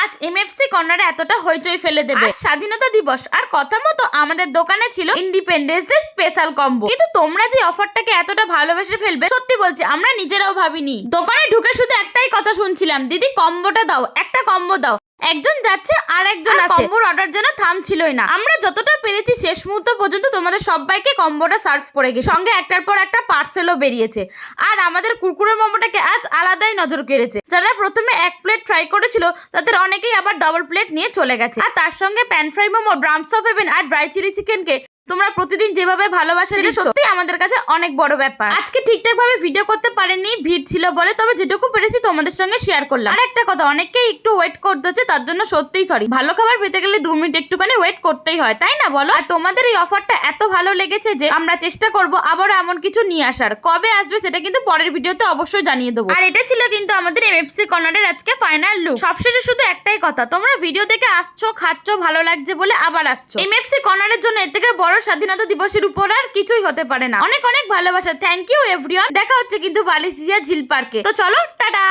আজ এমএফসি কর্নারে এতটা হইচই ফেলে দেবে। স্বাধীনতা দিবস আর কথা মতো আমাদের দোকানে ছিল ইন্ডিপেন্ডেন্স ডে স্পেশাল কম্বো। কিন্তু তোমরা যে অফারটাকে এতটা ভালোবেসে ফেলবে সত্যি বলছি আমরা নিজেরাও ভাবিনি। দোকানে ঢুকে শুধু একটাই কথা শুনছিলাম, দিদি কম্বোটা দাও, একটা কম্বো দাও। একজন যাচ্ছে আর একজন আছে, কম্বোর অর্ডার যেন থামছিলই না। আমরা যতটা পেরেছি শেষ মুহূর্ত পর্যন্ত তোমাদের সবাইকে কম্বোটা সার্ভ করে গেছি, সঙ্গে একটার পর একটা পার্সেলও বেরিয়েছে। আর আমাদের কুরকুরে মোমোটাকে আজ আলাদাই নজর কেড়েছে। যারা প্রথমে এক প্লেট ট্রাই করেছিল তাদের অনেকেই আবার ডাবল প্লেট নিয়ে চলে গেছে। আর তার সঙ্গে pan fry momo, browns of heaven আর ড্রাই চিলি চিকেনকে তোমরা প্রতিদিন যেভাবে ভালোবাসা দিচ্ছ সত্যি আমাদের কাছে অনেক বড় ব্যাপার। আজকে ঠিকঠাক ভাবে ভিডিও করতে পারেনি, ভিড় ছিল বলে, তবে যেটুকু পেরেছি তোমাদের সঙ্গে শেয়ার করলাম। আর একটা কথা, অনেকেই একটু ওয়েট করতে হচ্ছে, তার জন্য সত্যিই সরি। ভালো খাবার পেতে গেলে 2 মিনিট একটুখানি ওয়েট করতেই হয়, তাই না বলো? আর তোমাদের এই অফারটা এত ভালো লেগেছে যে আমরা চেষ্টা করব আবার এমন কিছু নিয়ে আসার। কবে আসবে সেটা কিন্তু পরের ভিডিওতে অবশ্যই জানিয়ে দেবো। আর এটা ছিল কিন্তু আমাদের এমএফসি কর্নারের আজকে ফাইনাল লুক। সবশেষে শুধু একটাই কথা, তোমরা ভিডিও দেখে আসছো, খাচ্ছ, ভালো লাগছে বলে আবার আসছো। এমএফসি কর্নারের জন্য এর থেকে বড় স্বাধীনতা দিবসের উপর আর কিছুই হতে পারে না। অনেক অনেক ভালোবাসা। Thank you everyone. দেখা হচ্ছে কিন্তু বালিসিয়া ঝিল পার্কে। তো চলো, টাটা।